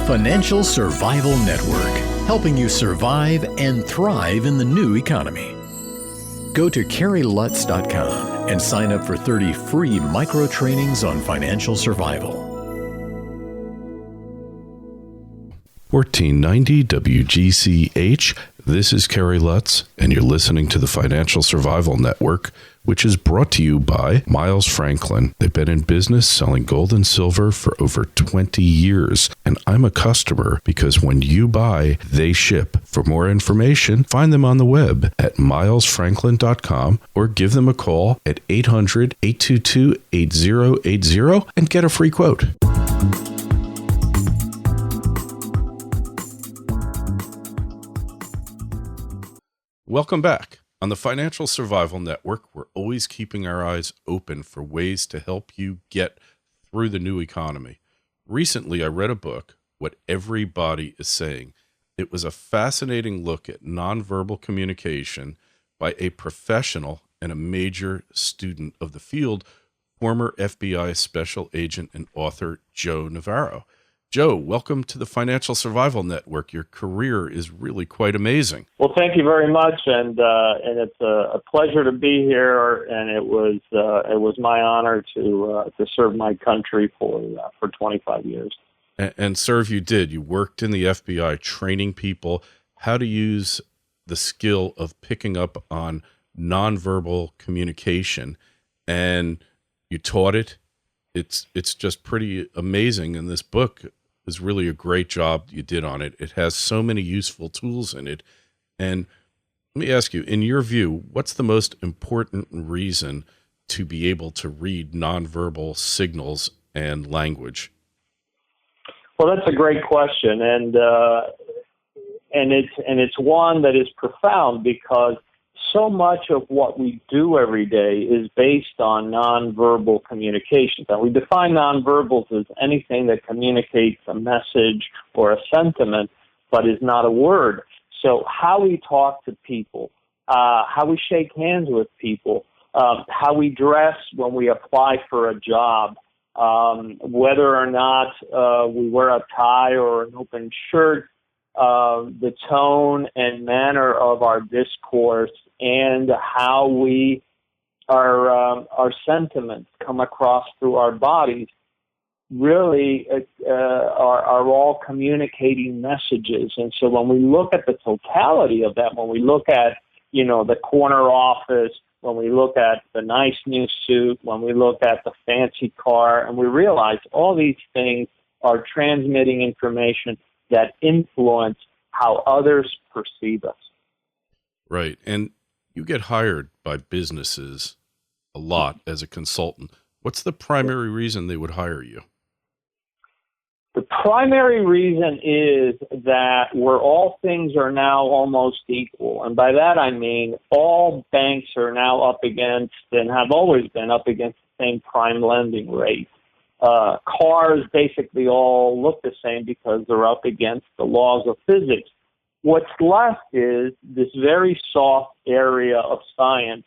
Financial Survival Network, helping you survive and thrive in the new economy. Go to CarrieLutz.com and sign up for 30 free micro trainings on financial survival. 1490 WGCH. This is Carrie Lutz, and you're listening to the Financial Survival Network, which is brought to you by Miles Franklin. They've been in business selling gold and silver for over 20 years, and I'm a customer because when you buy, they ship. For more information, find them on the web at milesfranklin.com or give them a call at 800-822-8080 and get a free quote. Welcome back. On the Financial Survival Network, we're always keeping our eyes open for ways to help you get through the new economy. Recently, I read a book, What Everybody is Saying. It was a fascinating look at nonverbal communication by a professional and a major student of the field, former FBI Special Agent and author Joe Navarro. Joe, welcome to the Financial Survival Network. Your career is really quite amazing. Well, thank you very much, and it's a pleasure to be here. And it was my honor to serve my country for 25 years. And serve you did. You worked in the FBI, training people how to use the skill of picking up on nonverbal communication, and you taught it. It's just pretty amazing, and this book is really a great job you did on it. It has so many useful tools in it. And let me ask you, in your view, what's the most important reason to be able to read nonverbal signals and language? Well, that's a great question, and it's one that is profound because so much of what we do every day is based on nonverbal communications. And we define nonverbals as anything that communicates a message or a sentiment, but is not a word. So how we talk to people, how we shake hands with people, how we dress when we apply for a job, whether or not we wear a tie or an open shirt, the tone and manner of our discourse, and how our sentiments come across through our bodies really are all communicating messages. And so when we look at the totality of that, when we look at, the corner office, when we look at the nice new suit, when we look at the fancy car, and we realize all these things are transmitting information that influence how others perceive us. Right. And you get hired by businesses a lot as a consultant. What's the primary reason they would hire you? The primary reason is that where all things are now almost equal. And by that I mean all banks are now up against and have always been up against the same prime lending rate. Cars basically all look the same because they're up against the laws of physics. What's left is this very soft area of science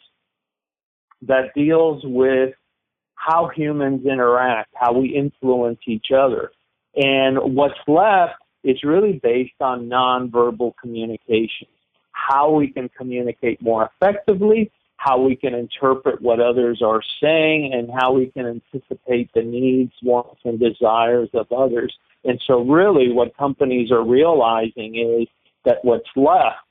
that deals with how humans interact, how we influence each other. And what's left is really based on nonverbal communication, how we can communicate more effectively, how we can interpret what others are saying, and how we can anticipate the needs, wants, and desires of others. And so really what companies are realizing is that what's left,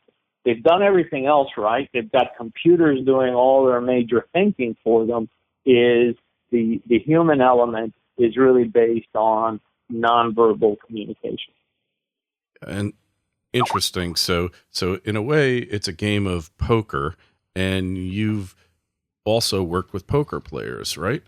they've done everything else right. They've got computers doing all their major thinking for them, is the human element is really based on nonverbal communication. And interesting. So in a way, it's a game of poker, and you've also worked with poker players, right?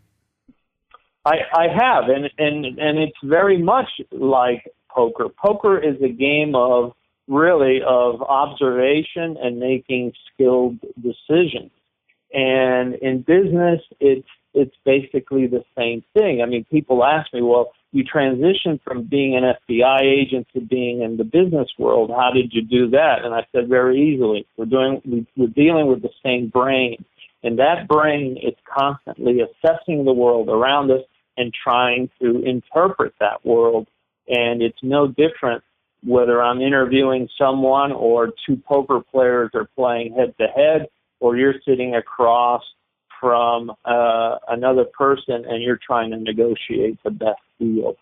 I have, and it's very much like poker. Poker is a game of observation and making skilled decisions. And in business, it's basically the same thing. I mean, people ask me, well, you transitioned from being an FBI agent to being in the business world. How did you do that? And I said, very easily. We're dealing with the same brain. And that brain is constantly assessing the world around us and trying to interpret that world And it's no different whether I'm interviewing someone or two poker players are playing head-to-head, or you're sitting across from another person and you're trying to negotiate the best deal.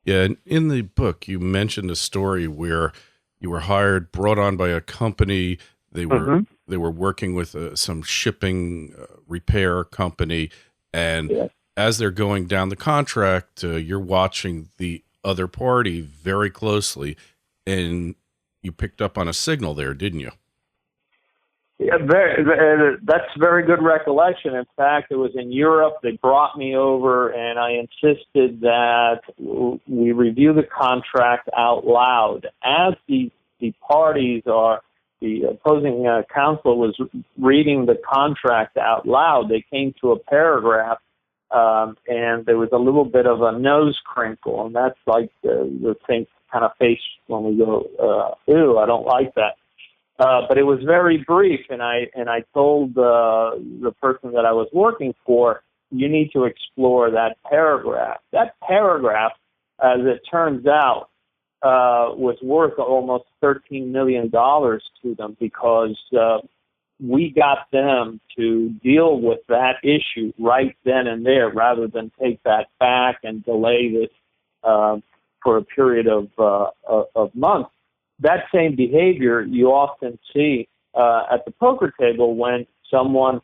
Yeah, and in the book, you mentioned a story where you were hired, brought on by a company. They were working with some shipping repair company, and as they're going down the contract, you're watching the other party very closely, and you picked up on a signal there, didn't you? Yeah, that's very good recollection. In fact, it was in Europe. They brought me over, and I insisted that we review the contract out loud. As the parties are, the opposing counsel was reading the contract out loud, they came to a paragraph, and there was a little bit of a nose crinkle, and that's like the thing kind of face when we go, ew, I don't like that. But it was very brief, and I told the person that I was working for, you need to explore that paragraph. That paragraph, as it turns out, was worth almost $13 million to them, because we got them to deal with that issue right then and there, rather than take that back and delay this for a period of months. That same behavior you often see at the poker table when someone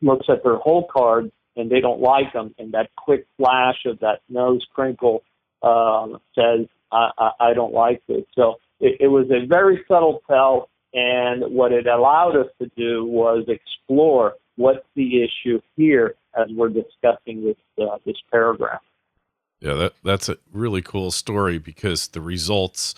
looks at their hole card and they don't like them, and that quick flash of that nose crinkle says, I don't like this. So it was a very subtle tell, and what it allowed us to do was explore what's the issue here as we're discussing this paragraph. Yeah, that's a really cool story, because the results,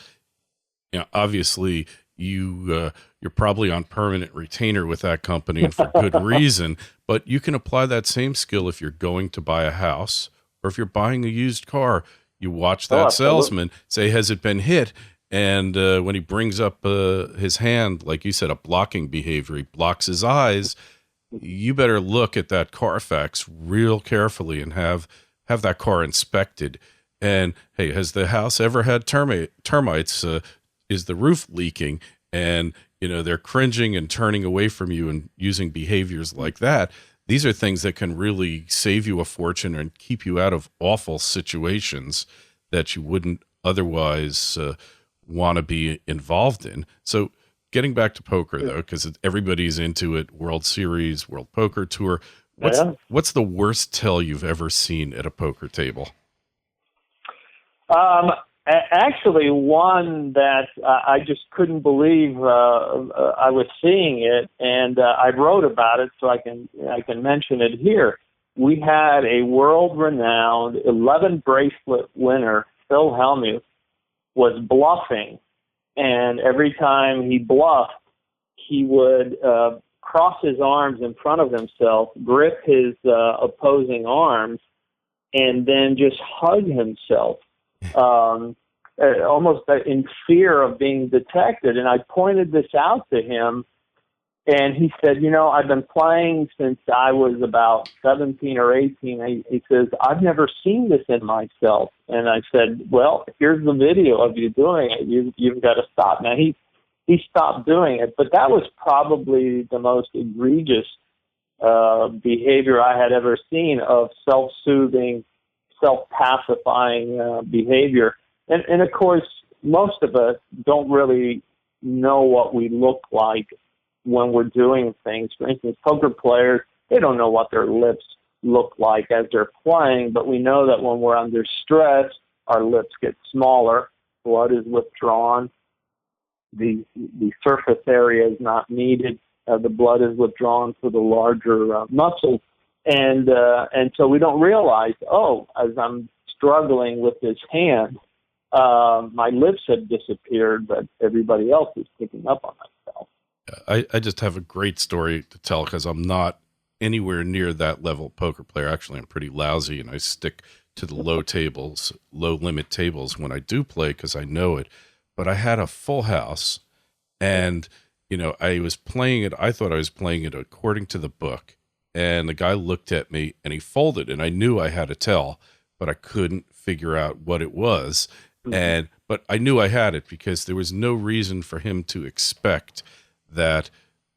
obviously you're probably on permanent retainer with that company, and for good reason, but you can apply that same skill if you're going to buy a house or if you're buying a used car. You watch that salesman, say, has it been hit? And when he brings up his hand, like you said, a blocking behavior, he blocks his eyes, you better look at that Carfax real carefully and have that car inspected. And, hey, has the house ever had termites? Is the roof leaking? And, they're cringing and turning away from you and using behaviors like that. These are things that can really save you a fortune and keep you out of awful situations that you wouldn't otherwise want to be involved in. So getting back to poker, though, because everybody's into it, World Series, World Poker Tour, what's the worst tell you've ever seen at a poker table? Actually, one that I just couldn't believe I was seeing it, and I wrote about it, so I can mention it here. We had a world-renowned 11 bracelet winner, Phil Hellmuth, was bluffing, and every time he bluffed, he would cross his arms in front of himself, grip his opposing arms, and then just hug himself. Almost in fear of being detected. And I pointed this out to him, and he said, I've been playing since I was about 17 or 18. He says, I've never seen this in myself. And I said, well, here's the video of you doing it. You've got to stop. Now, he stopped doing it, but that was probably the most egregious behavior I had ever seen of self-soothing, self-pacifying behavior. And of course, most of us don't really know what we look like when we're doing things. For instance, poker players, they don't know what their lips look like as they're playing, but we know that when we're under stress, our lips get smaller, blood is withdrawn, the surface area is not needed, the blood is withdrawn to the larger muscles. And so we don't realize, as I'm struggling with this hand, my lips have disappeared, but everybody else is picking up on myself. I just have a great story to tell, because I'm not anywhere near that level poker player. Actually, I'm pretty lousy, and I stick to the low limit tables when I do play, because I know it. But I had a full house, and, I was playing it. I thought I was playing it according to the book. And the guy looked at me and he folded, and I knew I had a tell, but I couldn't figure out what it was. Mhm. But I knew I had it because there was no reason for him to expect that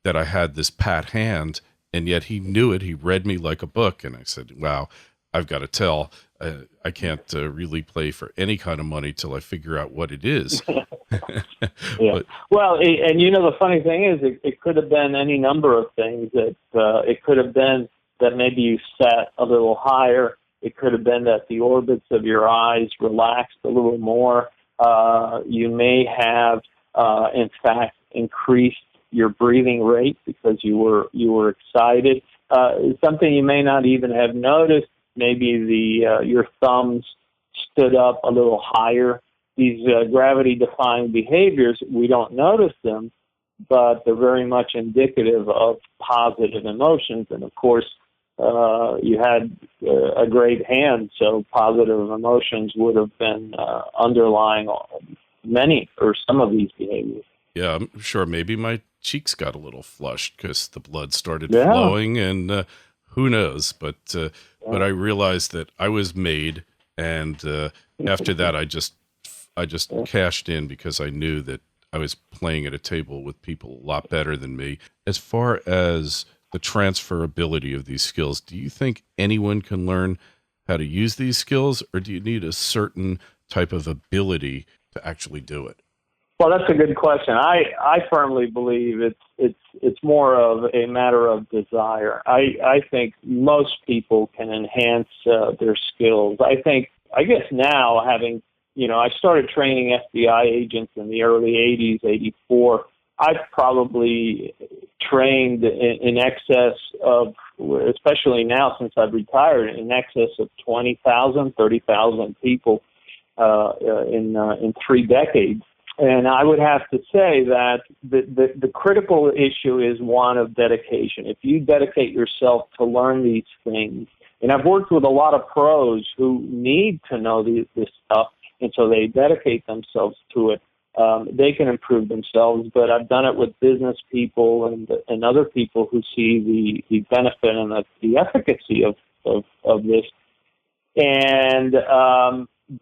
I had this pat hand, and yet he knew it. He read me like a book, and I said, "Wow, I've got to tell. I can't really play for any kind of money till I figure out what it is." Yeah. But Well, and the funny thing is, it could have been any number of things. It could have been that maybe you sat a little higher. It could have been that the orbits of your eyes relaxed a little more. You may have, in fact, increased your breathing rate because you were excited. Something you may not even have noticed. Maybe your thumbs stood up a little higher. These gravity-defying behaviors, we don't notice them, but they're very much indicative of positive emotions. And of course, you had a great hand, so positive emotions would have been underlying many or some of these behaviors. yeah, I'm sure maybe my cheeks got a little flushed because the blood started Yeah. flowing, and who knows? But I realized that I was made, and after that, I just cashed in because I knew that I was playing at a table with people a lot better than me. As far as the transferability of these skills, do you think anyone can learn how to use these skills, or do you need a certain type of ability to actually do it? Well, that's a good question. I firmly believe it's more of a matter of desire. I think most people can enhance their skills. I guess now having, I started training FBI agents in the early 80s, 84. I've probably trained in excess of, especially now since I've retired, in excess of 20,000, 30,000 people in 3 decades. And I would have to say that the critical issue is one of dedication. If you dedicate yourself to learn these things, and I've worked with a lot of pros who need to know this stuff, and so they dedicate themselves to it, they can improve themselves. But I've done it with business people and other people who see the benefit and the efficacy of this. And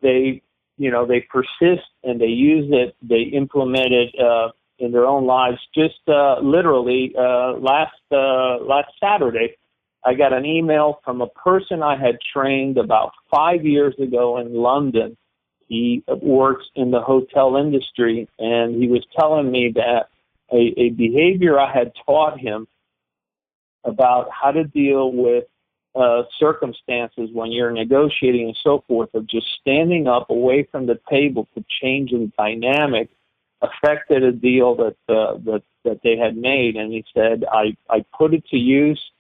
they persist and they use it, they implement it in their own lives. Just literally last Saturday, I got an email from a person I had trained about 5 years ago in London. He works in the hotel industry, and he was telling me that a behavior I had taught him about how to deal with circumstances when you're negotiating and so forth, of just standing up away from the table to change the dynamic, affected a deal that they had made. And he said, I put it to use,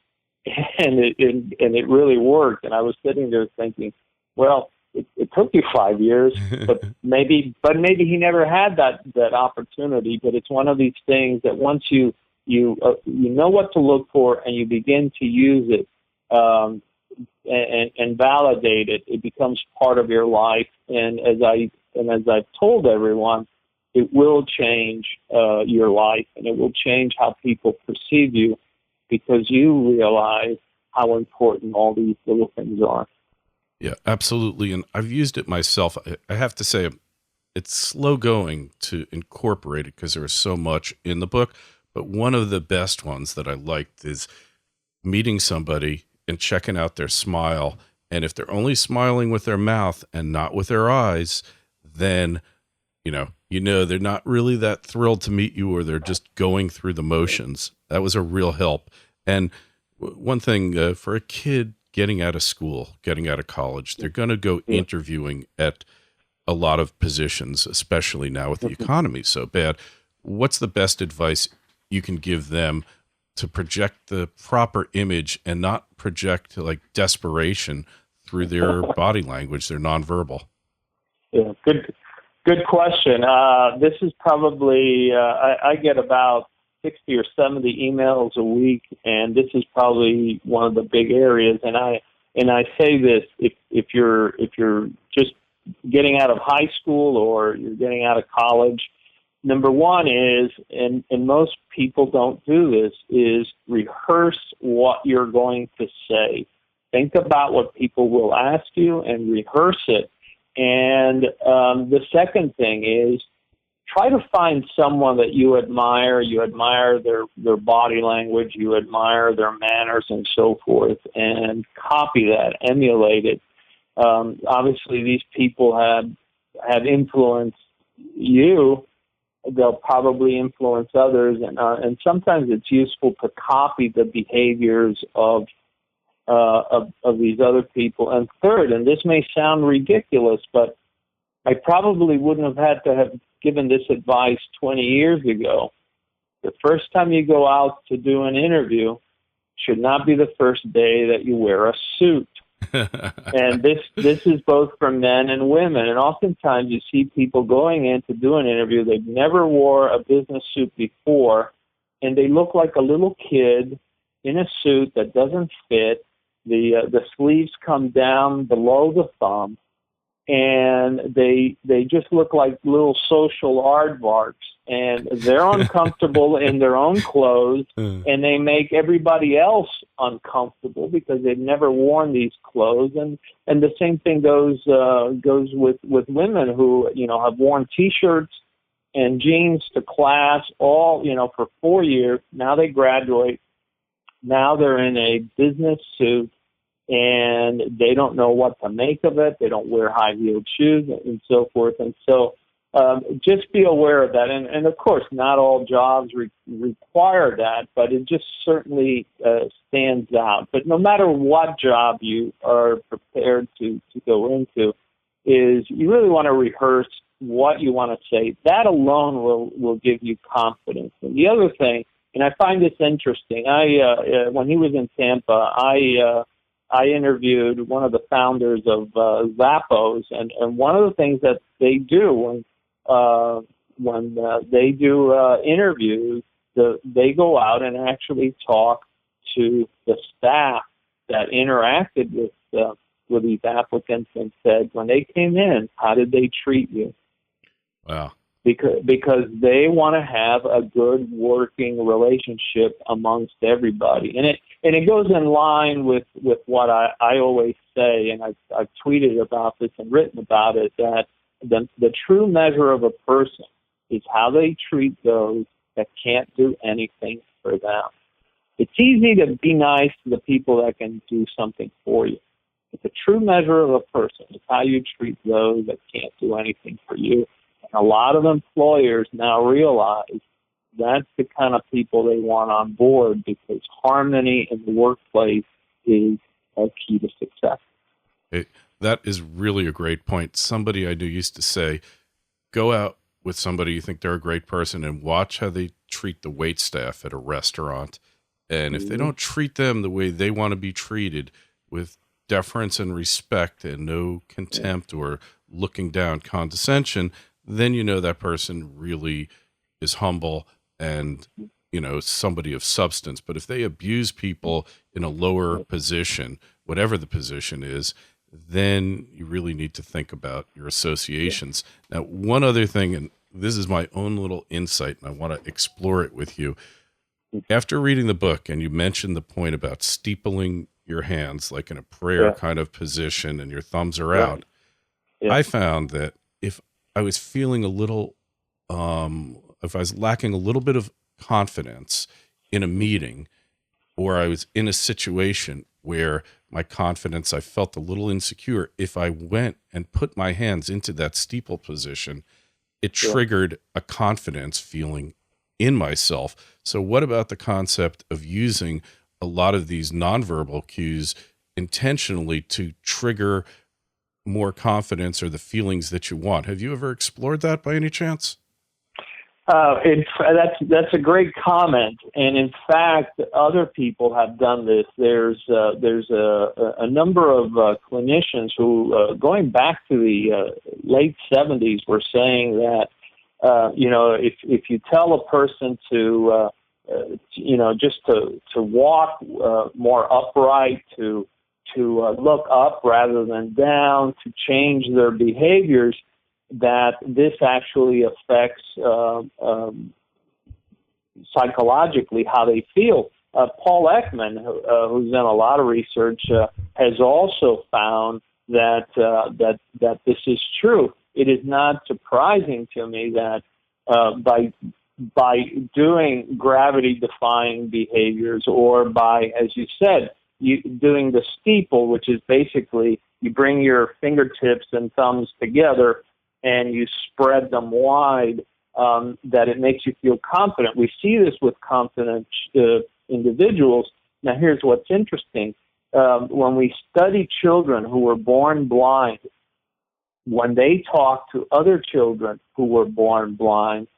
and it really worked. And I was sitting there thinking, well, it took you 5 years, but maybe he never had that opportunity. But it's one of these things that once you know what to look for and you begin to use it, and validate it, it becomes part of your life. And as I've told everyone, it will change your life, and it will change how people perceive you, because you realize how important all these little things are. Yeah, absolutely. And I've used it myself. I have to say, it's slow going to incorporate it because there is so much in the book. But one of the best ones that I liked is meeting somebody and checking out their smile. And if they're only smiling with their mouth and not with their eyes, then, you know they're not really that thrilled to meet you, or they're just going through the motions. That was a real help. And one thing for a kid getting out of school, getting out of college, they're going to go interviewing at a lot of positions, especially now with the economy so bad. What's the best advice you can give them to project the proper image and not project like desperation through their body language, their nonverbal? Yeah, good question. This is probably, I get about 60 or 70 emails a week, and this is probably one of the big areas. And I say this, if you're just getting out of high school or you're getting out of college, number one is, and most people don't do this, is rehearse what you're going to say. Think about what people will ask you and rehearse it. And the second thing is try to find someone that you admire. You admire their body language, you admire their manners and so forth, and copy that, emulate it. Obviously, these people have influenced you. They'll probably influence others, and sometimes it's useful to copy the behaviors of these other people. And third, and this may sound ridiculous, but I probably wouldn't have had to have given this advice 20 years ago. The first time you go out to do an interview should not be the first day that you wear a suit. And this is both for men and women. And oftentimes you see people going in to do an interview. They've never wore a business suit before, and they look like a little kid in a suit that doesn't fit. The sleeves come down below the thumb, and they just look like little social aardvarks, and they're uncomfortable in their own clothes, and they make everybody else uncomfortable because they've never worn these clothes. And the same thing goes with women who have worn T-shirts and jeans to class all for 4 years. Now they graduate. Now they're in a business suit, and they don't know what to make of it. They don't wear high-heeled shoes and so forth. And so just be aware of that. And of course, not all jobs require that, but it just certainly stands out. But no matter what job you are prepared to go into, is you really want to rehearse what you want to say. That alone will give you confidence. And the other thing, and I find this interesting, when he was in Tampa, I interviewed one of the founders of Zappos, and one of the things that they do when they do interviews, they go out and actually talk to the staff that interacted with these applicants and said, when they came in, how did they treat you? Wow. Because they want to have a good working relationship amongst everybody. And it goes in line with what I always say, and I've tweeted about this and written about it, that the true measure of a person is how they treat those that can't do anything for them. It's easy to be nice to the people that can do something for you. But the true measure of a person is how you treat those that can't do anything for you. A lot of employers now realize that's the kind of people they want on board, because harmony in the workplace is a key to success. That is really a great point. Somebody I knew used to say, go out with somebody you think they're a great person and watch how they treat the wait staff at a restaurant. And if they don't treat them the way they want to be treated, with deference and respect and no contempt or looking down, condescension, then you know that person really is humble and, somebody of substance. But if they abuse people in a lower position, whatever the position is, then you really need to think about your associations. Now, one other thing, and this is my own little insight, and I want to explore it with you. After reading the book, and you mentioned the point about steepling your hands like in a prayer kind of position and your thumbs are out, I found that if I was feeling a little, if I was lacking a little bit of confidence in a meeting, or I was in a situation where my confidence, I felt a little insecure, if I went and put my hands into that steeple position, it triggered a confidence feeling in myself. So what about the concept of using a lot of these nonverbal cues intentionally to trigger more confidence or the feelings that you want? Have you ever explored that by any chance? That's a great comment, and in fact, other people have done this. There's a number of clinicians who, going back to the late 70s, were saying that if you tell a person to just to walk more upright, to look up rather than down, to change their behaviors, that this actually affects psychologically how they feel. Paul Ekman, who's done a lot of research, has also found that this is true. It is not surprising to me that by doing gravity-defying behaviors, or by, as you said, doing the steeple, which is basically you bring your fingertips and thumbs together and you spread them wide, that it makes you feel confident. We see this with confident individuals. Now, here's what's interesting. When we study children who were born blind, when they talk to other children who were born blind,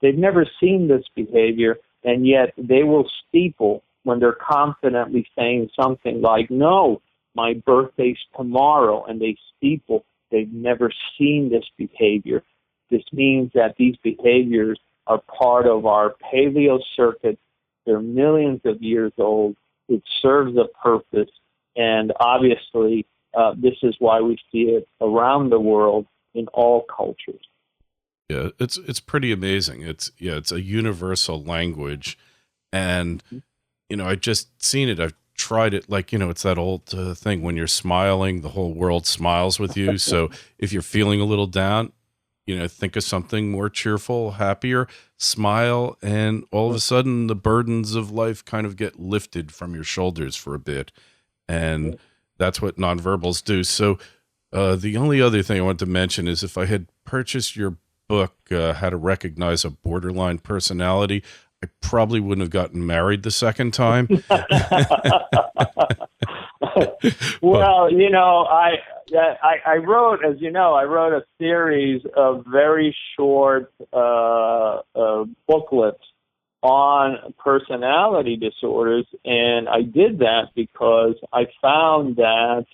they've never seen this behavior, and yet they will steeple when they're confidently saying something like, no, my birthday's tomorrow, and they steeple. They've never seen this behavior. This means that these behaviors are part of our paleo circuit. They're millions of years old. It serves a purpose, and obviously this is why we see it around the world in all cultures. Yeah, it's pretty amazing. It's a universal language, and I just seen it. I've tried it. Like it's that old thing, when you're smiling, the whole world smiles with you. So if you're feeling a little down, think of something more cheerful, happier, smile, and all of a sudden the burdens of life kind of get lifted from your shoulders for a bit, and that's what nonverbals do. So the only other thing I want to mention is, if I had purchased your book, How to Recognize a Borderline Personality, I probably wouldn't have gotten married the second time. Well, I wrote, as you know, I wrote a series of very short booklets on personality disorders, and I did that because I found that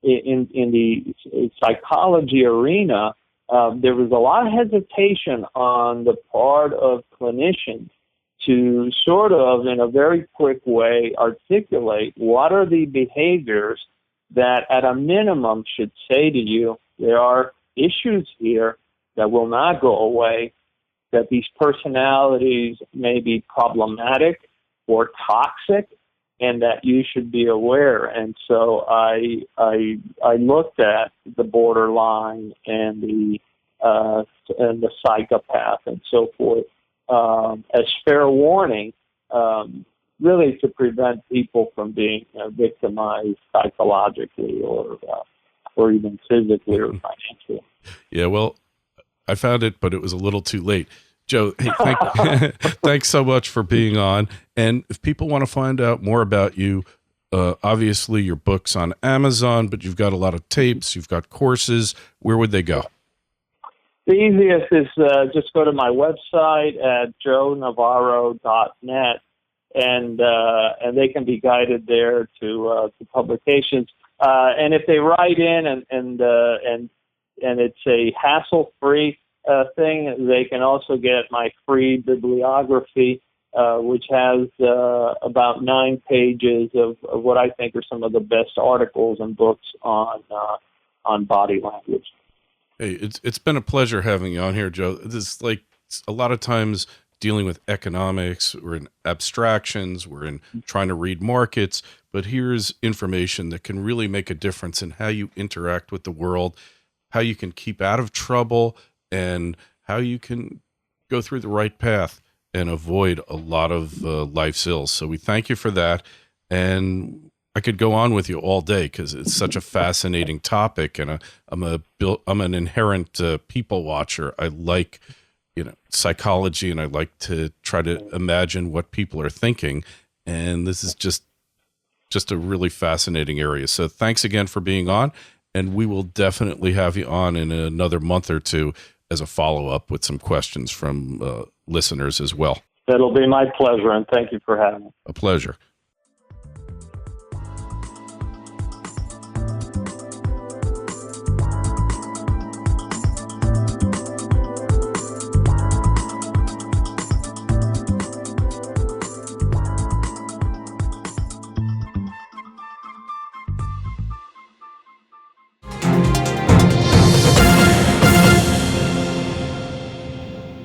in the psychology arena, there was a lot of hesitation on the part of clinicians to sort of, in a very quick way, articulate what are the behaviors that at a minimum should say to you, there are issues here that will not go away, that these personalities may be problematic or toxic, and that you should be aware. And so I looked at the borderline and the psychopath and so forth as fair warning, really to prevent people from being victimized psychologically or even physically or financially. Yeah, well, I found it, but it was a little too late. Joe, hey, thanks so much for being on. And if people want to find out more about you, obviously your book's on Amazon, but you've got a lot of tapes, you've got courses. Where would they go? The easiest is just go to my website at joenavarro.net, and they can be guided there to publications. And if they write in and it's a hassle-free thing, they can also get my free bibliography, which has about 9 pages of what I think are some of the best articles and books on body language. Hey, it's been a pleasure having you on here, Joe. This is like a lot of times dealing with economics, we're in abstractions, we're in trying to read markets, but here's information that can really make a difference in how you interact with the world, how you can keep out of trouble, and how you can go through the right path and avoid a lot of life's ills. So we thank you for that. And I could go on with you all day because it's such a fascinating topic. And I'm an inherent people watcher. I like, psychology, and I like to try to imagine what people are thinking. And this is just a really fascinating area. So thanks again for being on. And we will definitely have you on in another month or two as a follow-up with some questions from listeners as well. That'll be my pleasure, and thank you for having me. A pleasure.